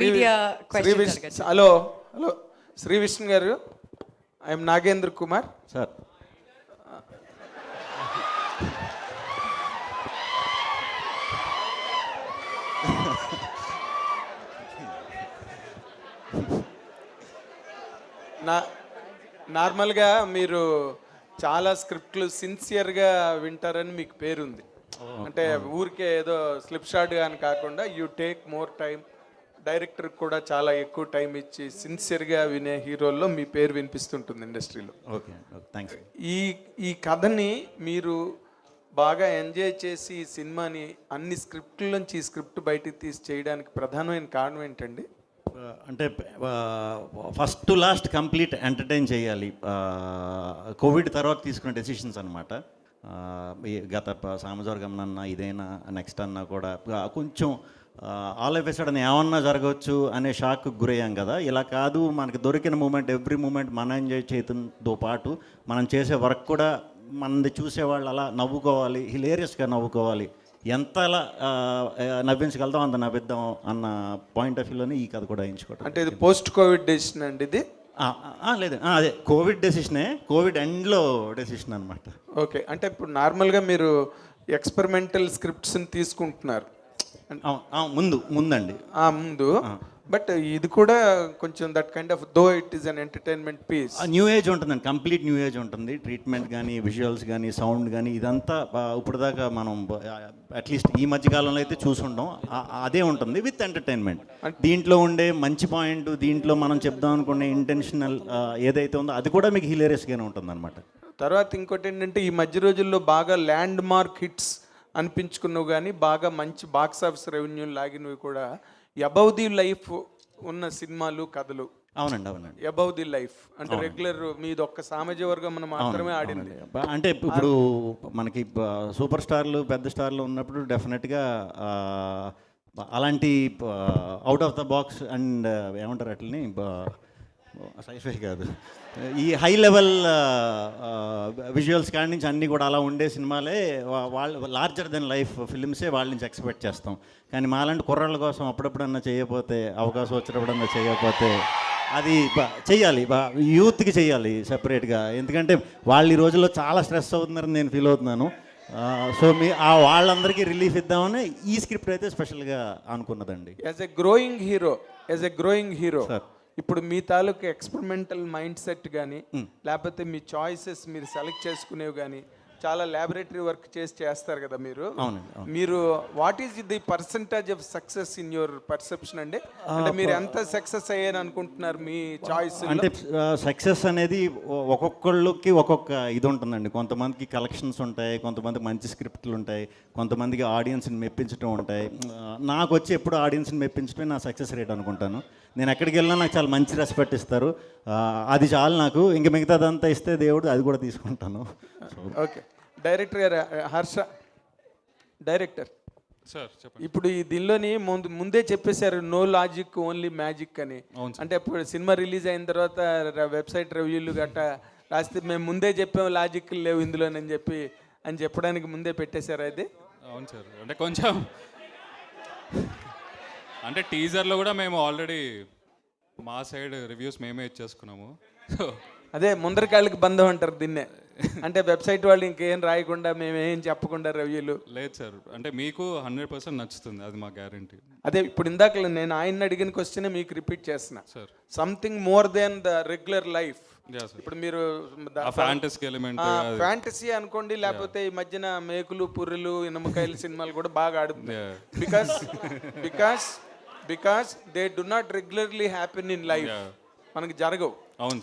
Media hello hello Shri Vishnu గారు, I'm Nagendra Kumar sir. నార్మల్గా మీరు చాలా స్క్రిప్ట్లు సిన్సియర్గా వింటారని మీకు పేరుంది. అంటే ఊరికే ఏదో స్లిప్ షాట్ అని కాకుండా యూ టేక్ మోర్ టైం, డైరెక్టర్కి కూడా చాలా ఎక్కువ టైం ఇచ్చి సిన్సియర్గా వినే హీరోల్లో మీ పేరు వినిపిస్తుంటుంది ఇండస్ట్రీలో. Okay, thanks. ఈ కథని మీరు బాగా ఎంజాయ్ చేసి ఈ సినిమాని అన్ని స్క్రిప్ట్ల నుంచి ఈ స్క్రిప్ట్ బయటికి తీసి చేయడానికి ప్రధానమైన కారణం ఏంటండి? అంటే first to last complete entertain చేయాలి. కోవిడ్ తర్వాత తీసుకున్న డెసిషన్స్ అనమాట. గత సామజవర్గం అన్నా ఇదైనా నెక్స్ట్ అన్నా కూడా కొంచెం ఆల్ ఆఫ్ ఎ సడన్ ఏమన్నా జరగవచ్చు అనే షాక్ గురయ్యాం కదా. ఇలా కాదు, మనకి దొరికిన మూమెంట్ ఎవ్రీ మూమెంట్ మనం ఎంజాయ్ చేయడంతో పాటు మనం చేసే వర్క్ కూడా మనది చూసేవాళ్ళు అలా నవ్వుకోవాలి, హిలేరియస్గా నవ్వుకోవాలి, ఎంత అలా నవ్వించగలుగుతాం అంత నవ్విద్దాం అన్న పాయింట్ ఆఫ్ వ్యూలోనే ఈ కథ కూడా ఎంచుకోవడం. అంటే ఇది పోస్ట్ కోవిడ్ డెసిషన్ అండి ఇది? లేదు, అదే కోవిడ్ డెసిషనే, కోవిడ్ ఎండ్లో డెసిషన్ అనమాట. ఓకే, అంటే ఇప్పుడు నార్మల్గా మీరు ఎక్స్పెరిమెంటల్ స్క్రిప్ట్స్ని తీసుకుంటున్నారు ముందండి ముందు, బట్ ఇది కూడా కొంచెం that kind of though it is an entertainment piece. New age ఉంటుందండి, కంప్లీట్ న్యూ ఏజ్ ఉంటుంది. ట్రీట్మెంట్ కానీ, విజువల్స్ కానీ, సౌండ్ కానీ, ఇదంతా ఇప్పుడు దాకా మనం అట్లీస్ట్ ఈ మధ్యకాలంలో అయితే చూసుంటాం. అదే ఉంటుంది విత్ ఎంటర్టైన్మెంట్. దీంట్లో ఉండే మంచి పాయింట్, దీంట్లో మనం చెప్దాం అనుకునే ఇంటెన్షనల్ ఏదైతే ఉందో అది కూడా మీకు హిలేరియస్గానే ఉంటుంది అనమాట. తర్వాత ఇంకోటి ఏంటంటే ఈ మధ్య రోజుల్లో బాగా ల్యాండ్ మార్క్ హిట్స్ అనిపించుకున్నవి కానీ బాగా మంచి బాక్స్ ఆఫీస్ రెవెన్యూ లాగినవి కూడా అబౌవ్ ది లైఫ్ ఉన్న సినిమాలు, కథలు. అవునండి. అబౌవ్ ది లైఫ్ అంటే రెగ్యులర్ మీది ఒక్క సామాజిక వర్గం మనం మాత్రమే ఆడింది. అంటే ఇప్పుడు మనకి సూపర్ స్టార్లు, పెద్ద స్టార్లు ఉన్నప్పుడు డెఫినెట్గా అలాంటి out of the box and ఏమంటారు అట్లని, సైఫై కాదు, ఈ హై లెవెల్ విజువల్స్ కాడి నుంచి అన్నీ కూడా అలా ఉండే సినిమాలే వాళ్ళు లార్జర్ దెన్ లైఫ్ ఫిలిమ్సే వాళ్ళ నుంచి ఎక్స్పెక్ట్ చేస్తాం. కానీ మాలాంటి కుర్రాళ్ళ కోసం అప్పుడప్పుడన్నా చేయకపోతే, అవకాశం వచ్చినప్పుడన్నా చేయకపోతే అది చెయ్యాలి, యూత్కి చెయ్యాలి సెపరేట్గా. ఎందుకంటే వాళ్ళు ఈ రోజుల్లో చాలా స్ట్రెస్ అవుతున్నారని నేను ఫీల్ అవుతున్నాను. సో వాళ్ళందరికీ రిలీఫ్ ఇద్దామని ఈ స్క్రిప్ట్ అయితే స్పెషల్గా అనుకున్నదండి. యాజ్ ఎ గ్రోయింగ్ హీరో ఇప్పుడు మీ తాలూకు ఎక్స్పెరిమెంటల్ మైండ్ సెట్ కానీ లేకపోతే మీ చాయిసెస్ మీరు సెలెక్ట్ చేసుకునేవి కానీ చాలా ల్యాబొరేటరీ వర్క్ చేస్తారు కదా మీరు. మీరు what is the percentage of success in your perception అండి? అంటే మీరు ఎంత సక్సెస్ అయ్యారు అనుకుంటున్నారు మీ చాయిస్? అంటే సక్సెస్ అనేది ఒక్కొక్కళ్ళకి ఒక్కొక్క ఇది ఉంటుందండి. కొంతమందికి కలెక్షన్స్ ఉంటాయి, కొంతమందికి మంచి స్క్రిప్ట్లు ఉంటాయి, కొంతమందికి ఆడియన్స్ని మెప్పించడం ఉంటాయి. నాకు వచ్చి ఎప్పుడు ఆడియన్స్ని మెప్పించడమే నా సక్సెస్ రేట్ అనుకుంటాను. నేను ఎక్కడికి వెళ్ళినా నాకు చాలా మంచి రెస్పెక్ట్ ఇస్తారు, అది చాలు నాకు. ఇంక మిగతాదంతా ఇస్తే దేవుడు అది కూడా తీసుకుంటాను. ఓకే, డైరెక్టర్ గారు హర్ష, డైరెక్టర్ సార్ చెప్పండి. ఇప్పుడు ఈ దీనిలోని ముందే చెప్పేశారు నో లాజిక్ ఓన్లీ మ్యాజిక్ అని. అంటే ఇప్పుడు సినిమా రిలీజ్ అయిన తర్వాత వెబ్సైట్ రివ్యూలు గట్టా రాస్తే మేము ముందే చెప్పాము లాజిక్ లేవు ఇందులోనని చెప్పడానికి ముందే పెట్టేశారు అది? అవును సార్, అంటే కొంచెం అంటే టీజర్లో కూడా మేము ఆల్రెడీ మా సైడ్ రివ్యూస్ మేమే ఇచ్చేసుకున్నాము. అదే ముందరకాళ్ళకి బంధం అంటారు దీన్నే. అంటే వెబ్సైట్ వాళ్ళు ఇంకేం రాయకుండా మేమేం చెప్పకుండా రివ్యూలు. లేదు సార్, అంటే మీకు 100% నచ్చుతుంది, అది మా గ్యారంటీ. అదే ఇప్పుడు ఇందాక నేను ఆయన అడిగిన క్వశ్చన్ మీకు రిపీట్ చేస్తున్నా sir. Something more than the regular life. ఇప్పుడు మీరు ఫ్యాంటసీ అనుకోండి, లేకపోతే ఈ మధ్యన మేకులు, పుర్రెలు, ఇనమకాయలు సినిమాలు కూడా బాగా ఆడుతుంది. Because they do not regularly happen in life, మనకి జరగవు. అవును,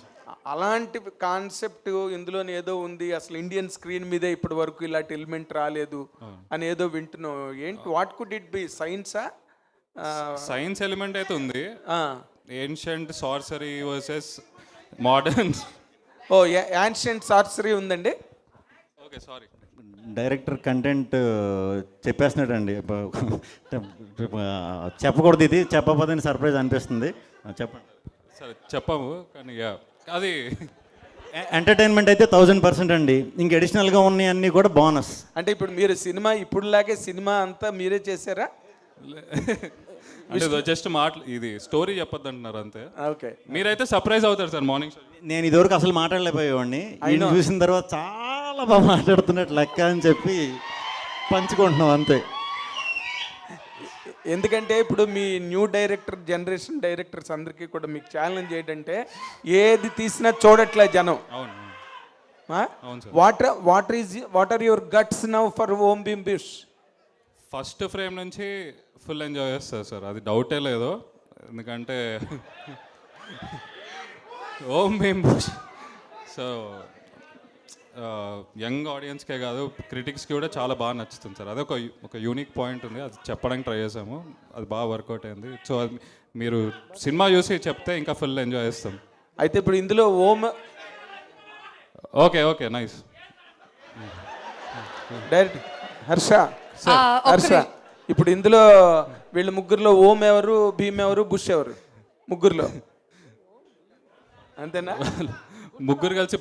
అలాంటి కాన్సెప్ట్ ఇందులోనే ఏదో ఉంది. అసలు ఇండియన్ స్క్రీన్ మీదే ఇప్పటి వరకు ఇలాంటి ఎలిమెంట్ రాలేదు అని ఏదో వింటున్నాం. ఏంటి, what could it be? Science element అయితే ఉంది. Ancient sorcery versus modern. Ancient sorcery ఉందండి. Okay, sorry. డైరెక్టర్ కంటెంట్ చెప్పేస్తున్నాడండి. చెప్పకూడదు, ఇది చెప్పకపోతే సర్ప్రైజ్ అనిపిస్తుంది. చెప్పండి. సరే చెప్పాము, కానీ అది ఎంటర్టైన్మెంట్ అయితే 1000% అండి. ఇంక అడిషనల్గా ఉన్నాయి అన్నీ కూడా బోనస్. అంటే ఇప్పుడు మీరు సినిమా ఇప్పుడులాగే సినిమా అంతా మీరే చేశారా? అంటే జస్ట్ ఇది స్టోరీ చెప్పొద్దు అంటున్నారు అంతే. ఓకే, మీరైతే సర్ప్రైజ్ అవుతారు సార్ మార్నింగ్ షో. నేను ఇదివరకు అసలు మాట్లాడలేకపోయేవాడిని, ఈయన చూసిన తర్వాత చాలా బాగా మాట్లాడుతున్నట్టు లెక్క అని చెప్పి పంచుకుంటున్నాం అంతే. ఎందుకంటే ఇప్పుడు మీ న్యూ డైరెక్టర్ జనరేషన్ డైరెక్టర్స్ అందరికీ కూడా మీకు ఛాలెంజ్ ఏంటంటే ఏది తీసినా చూడట్లే జనం. అవును అవును sir. What are your guts now for Om Bheem Bush? First frame నుంచి ఫుల్ ఎంజాయ్ చేస్తారు సార్, అది డౌటే లేదు. ఎందుకంటే ఓం భీమ్ బుష్ సో యంగ్ ఆడియన్స్కే కాదు క్రిటిక్స్కి కూడా చాలా బాగా నచ్చుతుంది సార్. అది ఒక యూనిక్ పాయింట్ ఉంది, అది చెప్పడానికి ట్రై చేసాము, అది బాగా వర్కౌట్ అయింది. సో అది మీరు సినిమా చూసి చెప్తే ఇంకా ఫుల్ ఎంజాయ్ చేస్తాం. అయితే ఇప్పుడు ఇందులో ఓం ఓకే నైస్. డైరెక్ట్ హర్ష ఇప్పుడు ఇందులో వీళ్ళ ముగ్గురులో ఓం ఎవరు, భీమ్ ఎవరు, బుష్ ఎవరు? ముగ్గురులో అంతేనా? ముగ్గురు కలిసి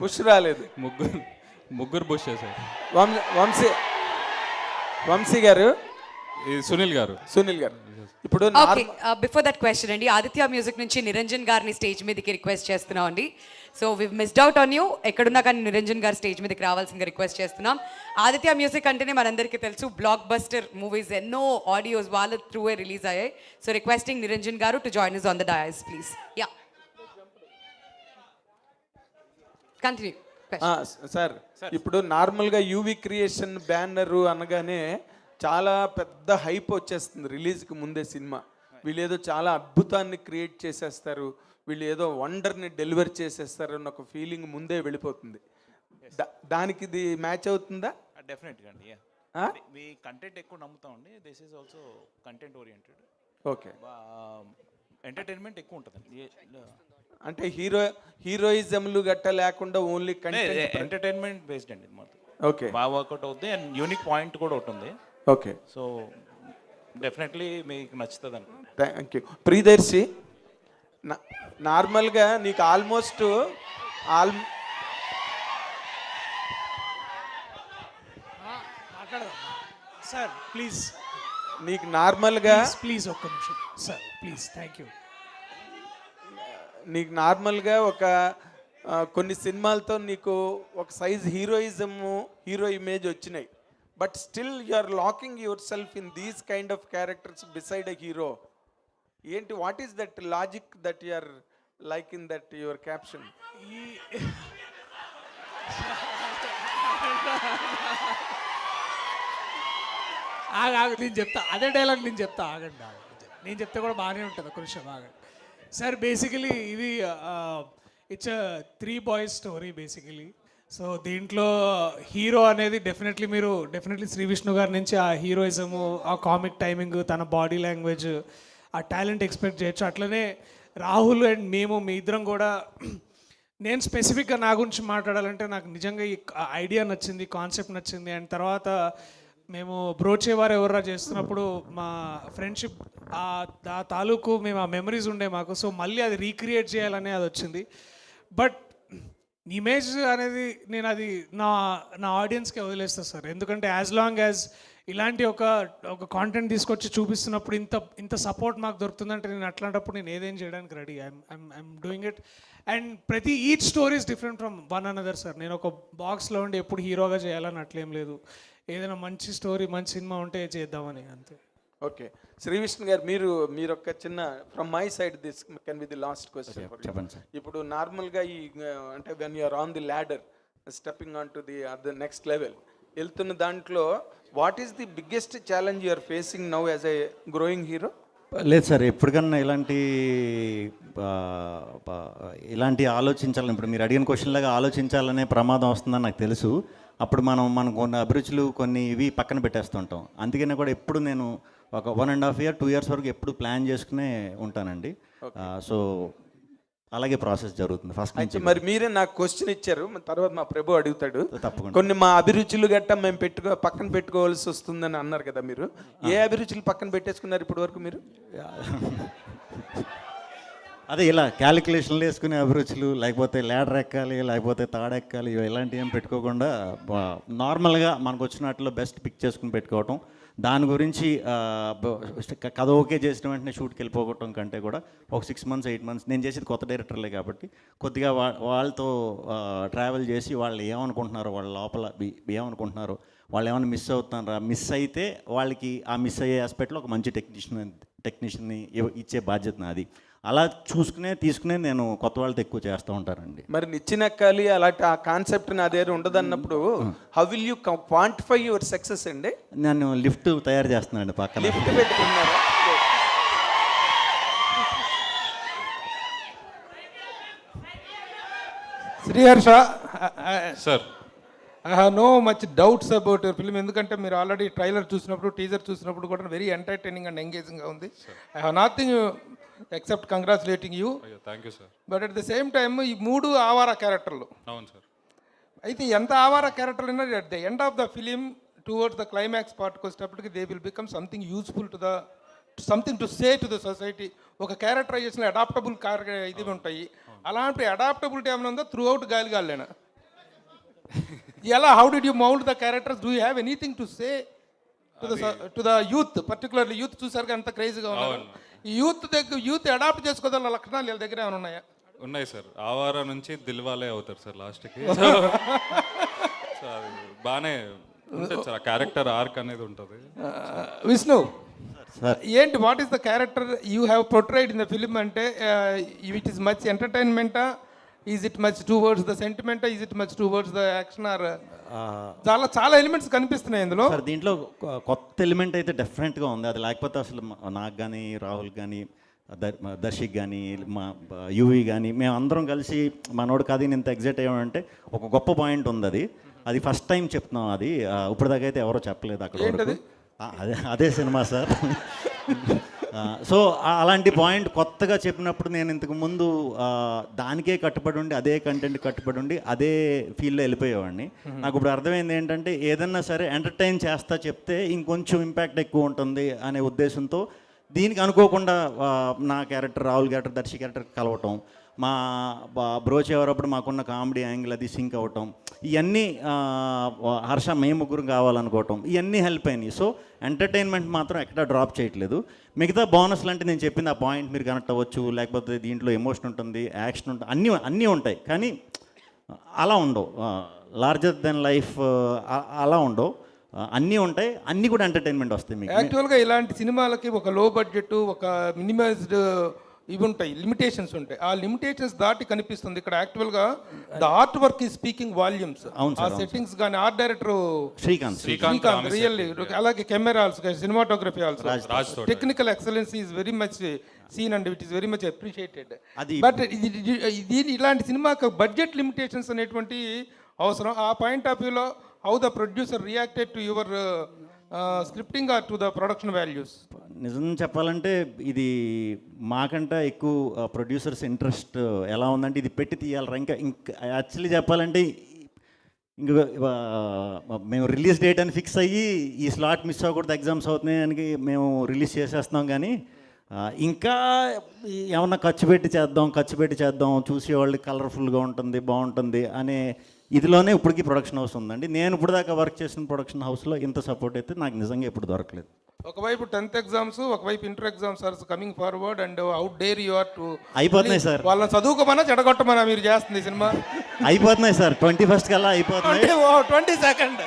బుష్ రాలేదు. ముగ్గురు బుష్ చేశారు. వంశీ గారు, సునీల్ గారు. ఇప్పుడు ఓకే, బిఫోర్ దట్ క్వశ్చన్ అండి, ఆదిత్య మ్యూజిక్ నుంచి నిరంజన్ గారిని స్టేజ్ మీదకి రిక్వెస్ట్ చేస్తున్నాం అండి. So we missed out on you. ఎక్కడున్నా కానీ నిరంజన్ గారు స్టేజ్ మీదకి రావాల్సిందిగా రిక్వెస్ట్ చేస్తున్నాం. ఆదిత్య మ్యూజిక్ అంటేనే మనందరికీ తెలుసు, బ్లాక్ బస్టర్ మూవీస్, ఎన్నో ఆడియోస్ వాళ్ళ త్రూవే రిలీజ్ అయ్యాయి. సో రిక్వెస్టింగ్ నిరంజన్ గారు to join us on the dais please. Yeah, continue. Sir, ఇప్పుడు నార్మల్గా యూవి క్రియేషన్ బ్యానరు అనగానే చాలా పెద్ద హైప్ వచ్చేస్తుంది రిలీజ్కి ముందే సినిమా. వీళ్ళు ఏదో చాలా అద్భుతాన్ని క్రియేట్ చేసేస్తారు, వీళ్ళు ఏదో వండర్ని డెలివర్ చేసేస్తారు అన్న ఒక ఫీలింగ్ ముందే వెళ్ళిపోతుంది. దానికి ఇది మ్యాచ్ అవుతుందా? డెఫినెట్గా అండి. మీ కంటెంట్ ఎక్కువ నమ్ముతామండి. This is also content oriented. Okay, entertainment ఎక్కువ ఉంటుందండి. అంటే హీరోయిజంలు గట్ట లేకుండా ఓన్లీ కంటెంట్, ఎంటర్టైన్మెంట్ బేస్డ్ అండి మొత్తం. ఓకే, బాగా వర్కౌట్ అవుతుంది అండ్ యూనిక్ పాయింట్ కూడా ఉంటుంది. ఓకే, సో డెఫినెట్లీ మీకు నచ్చుతుంది అనుకుంటా. Thank you. ప్రియదర్శి, నార్మల్గా నీకు ఆల్మోస్ట్ సార్ ప్లీజ్, నీకు నార్మల్గా ప్లీజ్ ఒక్క నిమిషం సార్ ప్లీజ్. Thank you. నీకు నార్మల్గా ఒక కొన్ని సినిమాలతో నీకు ఒక సైజ్ హీరో ఇమేజ్ వచ్చినాయి, but still you are locking yourself in these kind of characters beside a hero. ఏంటి, what is that logic that you are like in that your caption? ఆగు, నేను చెప్తా, అదే డైలాగ్ నేను చెప్తా, ఆగండి. నేను చెప్తే కూడా బాగానే ఉంటుంది, ఒక నిమిషం ఆగండి సార్. బేసికలీ ఇది it's 3 boys story basically. So దీంట్లో హీరో అనేది డెఫినెట్లీ శ్రీ విష్ణు గారి నుంచి ఆ హీరోయిజము, ఆ కామిక్ టైమింగ్, తన బాడీ లాంగ్వేజ్, ఆ టాలెంట్ ఎక్స్పెక్ట్ చేయొచ్చు. అట్లనే రాహుల్ అండ్ మీ ఇద్దరం కూడా నేను స్పెసిఫిక్గా నా గురించి మాట్లాడాలంటే నాకు నిజంగా ఈ ఐడియా నచ్చింది, కాన్సెప్ట్ నచ్చింది. అండ్ తర్వాత మేము బ్రోచేవారు ఎవర్రా చేస్తున్నప్పుడు మా ఫ్రెండ్షిప్ ఆ తాలూకు మేము ఆ మెమరీస్ ఉండే మాకు. సో మళ్ళీ అది రీక్రియేట్ చేయాలనే అది వచ్చింది. బట్ ఇమేజ్ అనేది నేను అది నా ఆడియన్స్కే వదిలేస్తాను సార్. ఎందుకంటే యాజ్ లాంగ్ యాజ్ ఇలాంటి ఒక కాంటెంట్ తీసుకొచ్చి చూపిస్తున్నప్పుడు ఇంత సపోర్ట్ మాకు దొరుకుతుందంటే నేను అట్లాంటప్పుడు నేను ఏదేం చేయడానికి ready. I'm doing it. And each story is different from one another sir. నేను ఒక బాక్స్లో ఉండి ఎప్పుడు హీరోగా చేయాలని అట్లేం లేదు. ఏదైనా మంచి స్టోరీ, మంచి సినిమా ఉంటే చేద్దామని అంతే. ఓకే, శ్రీ విష్ణు గారు, మీరు ఒక చిన్న from my side this can be the last question. చెప్పండి సార్. ఇప్పుడు నార్మల్గా అంటే when you're on the ladder stepping on to the next level వెళ్తున్న దాంట్లో what is the biggest challenge you're facing now as a growing hero? లేదు sir, ఎప్పటికన్నా ఇలాంటి ఆలోచించాలని, ఇప్పుడు మీరు అడిగిన క్వశ్చన్ లాగా ఆలోచించాలనే ప్రమాదం వస్తుందని నాకు తెలుసు. అప్పుడు మనం కొన్ని అభిరుచులు కొన్ని ఇవి పక్కన పెట్టేస్తుంటాం. అందుకనే కూడా ఎప్పుడు నేను ఒక 1.5 year 2 years వరకు ఎప్పుడు ప్లాన్ చేసుకునే ఉంటానండి. సో అలాగే ప్రాసెస్ జరుగుతుంది ఫస్ట్ నుంచి. మరి మీరే నాకు క్వశ్చన్ ఇచ్చారు, తర్వాత మా ప్రభు అడుగుతాడు. తప్పకుండా. కొన్ని మా అభిరుచులు గట్టా మేము పక్కన పెట్టుకోవాల్సి వస్తుందని అన్నారు కదా మీరు. ఏ అభిరుచులు పక్కన పెట్టేసుకున్నారు ఇప్పటి వరకు మీరు? అదే ఇలా క్యాలిక్యులేషన్లు వేసుకునే అభిరుచులు, లేకపోతే ల్యాడర్ ఎక్కాలి, లేకపోతే తాడెక్కాలి, ఇలాంటివి ఏం పెట్టుకోకుండా నార్మల్గా మనకు వచ్చినట్లో బెస్ట్ పిక్ చేసుకుని పెట్టుకోవటం, దాని గురించి కథ ఓకే చేసిన వెంటనే షూట్కి వెళ్ళిపోవటం కంటే కూడా ఒక 6 months 8 months నేను చేసేది కొత్త డైరెక్టర్లే కాబట్టి కొద్దిగా వాళ్ళతో ట్రావెల్ చేసి వాళ్ళు ఏమనుకుంటున్నారో వాళ్ళ లోపల ఏమనుకుంటున్నారో వాళ్ళు ఏమైనా మిస్ అవుతున్నారా, మిస్ అయితే వాళ్ళకి ఆ మిస్ అయ్యే ఆస్పెక్ట్లో ఒక మంచి టెక్నీషియన్ని ఇచ్చే బాధ్యత నాది. అలా తీసుకునే నేను కొత్త వాళ్ళతో ఎక్కువ చేస్తూ ఉంటానండి. మరి నిచ్చినెక్కాలి అలాంటి ఆ కాన్సెప్ట్ నా దగ్గర ఉండదన్నప్పుడు how will you quantify your success అండి? నేను లిఫ్ట్ తయారు చేస్తున్నానండి పక్కన. లిఫ్ట్ పెట్టుకున్నారా? Sriharsha, sir I have no much doubts about your film. ఎందుకంటే మీరు ఆల్రెడీ ట్రైలర్ చూసినప్పుడు, టీజర్ చూసినప్పుడు కూడా వెరీ ఎంటర్టైనింగ్ అండ్ ఎంగేజింగ్గా ఉంది. I have nothing except congratulating you. Thank you sir. But at the same time ఈ 3 ఆవారా క్యారెక్టర్లు, అవును సార్. అయితే ఎంత ఆవారా క్యారెక్టర్లు అయినా at the end of the film towards the climax పార్ట్కి వచ్చేటప్పటికి they will become something useful to the something to say to the society. ఒక క్యారెక్టరైజేషన్ అడాప్టబుల్ ఇది ఉంటాయి. అలాంటి అడాప్టబిలిటీ ఏమైనా ఉందో త్రూ అవుట్ గాలిగాలేనా ఎలా? How did you mould the characters? Do you have anything to say to the youth? Particularly youth చూసారుగా ఎంత క్రేజీగా ఉన్నారు. ఈ యూత్ అడాప్ట్ చేసుకోగల లక్షణాలు వీళ్ళ దగ్గర ఏమైనా ఉన్నాయా? ఉన్నాయి సార్. ఆవారా నుంచి దిల్వాలే అవుతారు సార్ లాస్ట్కి. సో అది బాగానే ఉంటుంది సార్. ఆ క్యారెక్టర్ ఆర్క్ అనేది ఉంటుంది. విష్ణు, ఏంటి what is the character you have portrayed in the film? అంటే ఇట్ ఈస్ మచ్ ఎంటర్టైన్మెంటా, is it much towards the సెంటిమెంటా, is it much towards the action? Or చాలా ఎలిమెంట్స్ కనిపిస్తున్నాయి ఇందులో. సార్ దీంట్లో కొత్త ఎలిమెంట్ అయితే డెఫినెట్గా ఉంది. అది లేకపోతే అసలు నాకు కానీ, రాహుల్ కానీ, దర్శిక్ కానీ, మా యువి కానీ మేము అందరం కలిసి మనోడు కథ ఇంత ఎగ్జైట్ అయ్యామంటే ఒక గొప్ప పాయింట్ ఉంది. అది ఫస్ట్ టైం చెప్తున్నాం. అది ఇప్పటిదాకా అయితే ఎవరో చెప్పలేదు అక్కడ వరకు. అదే సినిమా సార్. సో అలాంటి పాయింట్ కొత్తగా చెప్పినప్పుడు నేను ఇంతకు ముందు దానికే కట్టుబడి ఉండి, అదే కంటెంట్ కట్టుబడి ఉండి, అదే ఫీల్డ్లో వెళ్ళిపోయేవాడిని. నాకు ఇప్పుడు అర్థమైంది ఏంటంటే ఏదన్నా సరే ఎంటర్టైన్ చేస్తా చెప్తే ఇంకొంచెం ఇంపాక్ట్ ఎక్కువ ఉంటుంది అనే ఉద్దేశంతో దీనికి అనుకోకుండా నా character, Rahul character, Darshi character కలవటం, మా బ్రోచ్ ఎవరప్పుడు మాకున్న కామెడీ యాంగిల్ అది సింక్ అవ్వటం, ఇవన్నీ హర్ష మేము ముగ్గురు కావాలనుకోవటం, ఇవన్నీ హెల్ప్ అయినాయి. సో ఎంటర్టైన్మెంట్ మాత్రం ఎక్కడా డ్రాప్ చేయట్లేదు. మిగతా బోనస్లు అంటే నేను చెప్పింది ఆ పాయింట్ మీరు కనెక్ట్ అవ్వచ్చు, లేకపోతే దీంట్లో ఎమోషన్ ఉంటుంది, యాక్షన్ ఉంటుంది, అన్నీ ఉంటాయి. కానీ అలా ఉండవు. లార్జర్ దెన్ లైఫ్ అలా ఉండవు. అన్నీ ఉంటాయి, అన్నీ కూడా ఎంటర్టైన్మెంట్ వస్తాయి మీకు. యాక్చువల్గా ఇలాంటి సినిమాలకి ఒక లో బడ్జెట్, ఒక మినిమైజ్డ్ ఇవి ఉంటాయి, లిమిటేషన్స్ ఉంటాయి. ఆ లిమిటేషన్స్ దాటి కనిపిస్తుంది ఇక్కడ. యాక్చువల్గా ద ఆర్ట్ వర్క్ ఈ స్పీకింగ్ వాల్యూమ్స్. ఆ సెట్టింగ్స్ కానీ ఆర్ట్ డైరెక్టర్ శ్రీకాంత్ రియల్లీ, అలాగే camera also, cinematography also, technical excellence is very much seen and it is very much appreciated. But ఇది ఇలాంటి సినిమాకి బడ్జెట్ లిమిటేషన్స్ అనేటువంటి అవసరం. ఆ పాయింట్ ఆఫ్ వ్యూలో how the producer reacted to your scripting or to the production values? నిజం చెప్పాలంటే ఇది మాకంటే ఎక్కువ ప్రొడ్యూసర్స్ ఇంట్రెస్ట్ ఎలా ఉందంటే ఇది పెట్టి తీయాలరా. ఇంకా యాక్చువల్లీ చెప్పాలంటే ఇంకా మేము రిలీజ్ డేట్ అని ఫిక్స్ అయ్యి ఈ స్లాట్ మిస్ అవ్వకూడదు, ఎగ్జామ్స్ అవుతున్నాయి అని మేము రిలీజ్ చేసేస్తున్నాం. కానీ ఇంకా ఏమన్నా ఖర్చు పెట్టి చేద్దాం, చూసేవాళ్ళు కలర్ఫుల్గా ఉంటుంది, బాగుంటుంది అనే ఇదిలోనే ఇప్పటికీ ప్రొడక్షన్ హౌస్ ఉందండి. నేను ఇప్పుడు దాకా వర్క్ చేసిన ప్రొడక్షన్ హౌస్లో ఇంత సపోర్ట్ అయితే నాకు నిజంగా ఇప్పుడు దొరకలేదు. ఒకవైపు 10th ఎగ్జామ్స్, ఒకవైపు inter exams are coming forward and out dare you are to అయిపోతున్నాయి సార్. వాళ్ళని చదువుకోమన్నా చెడగొట్టమన్నా మీరు చేస్తుంది సినిమా? అయిపోతున్నాయి సార్. 21st కల్లా అయిపోతున్నాయి. 22nd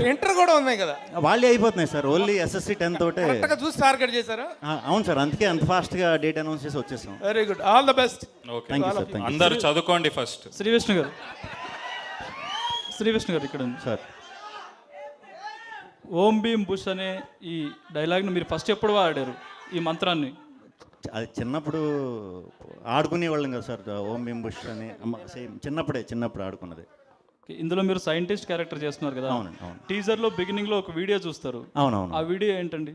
ఇంటర్ కూడా ఉన్నాయి కదా, వాళ్ళే అయిపోతున్నాయి సార్. ఓన్లీ SSC 10th తోటే చూసి టార్గెట్ చేశారా? అవును సార్, అందుకే అంత ఫాస్ట్గా డేట్ అనౌన్స్ చేసి వచ్చేసాం. Very good, all the best. Thank you sir. అందరూ చదువుకోండి ఫస్ట్. శ్రీ విష్ణు గారు ఇక్కడ ఉంది సార్. ఓం భీమ్ బుష్ అనే ఈ డైలాగ్ని మీరు ఫస్ట్ ఎప్పుడు వాడారు ఈ మంత్రాన్ని? అది చిన్నప్పుడు ఆడుకునేవాళ్ళం కదా సార్, ఓం భీమ్ బుష్ అని. సేమ్ చిన్నప్పుడు ఆడుకున్నది. ఇందులో మీరు సైంటిస్ట్ క్యారెక్టర్ చేస్తున్నారు కదా. అవునండి, అవును. టీజర్లో బిగినింగ్లో ఒక వీడియో చూస్తారు. అవునవును. ఆ వీడియో ఏంటండి?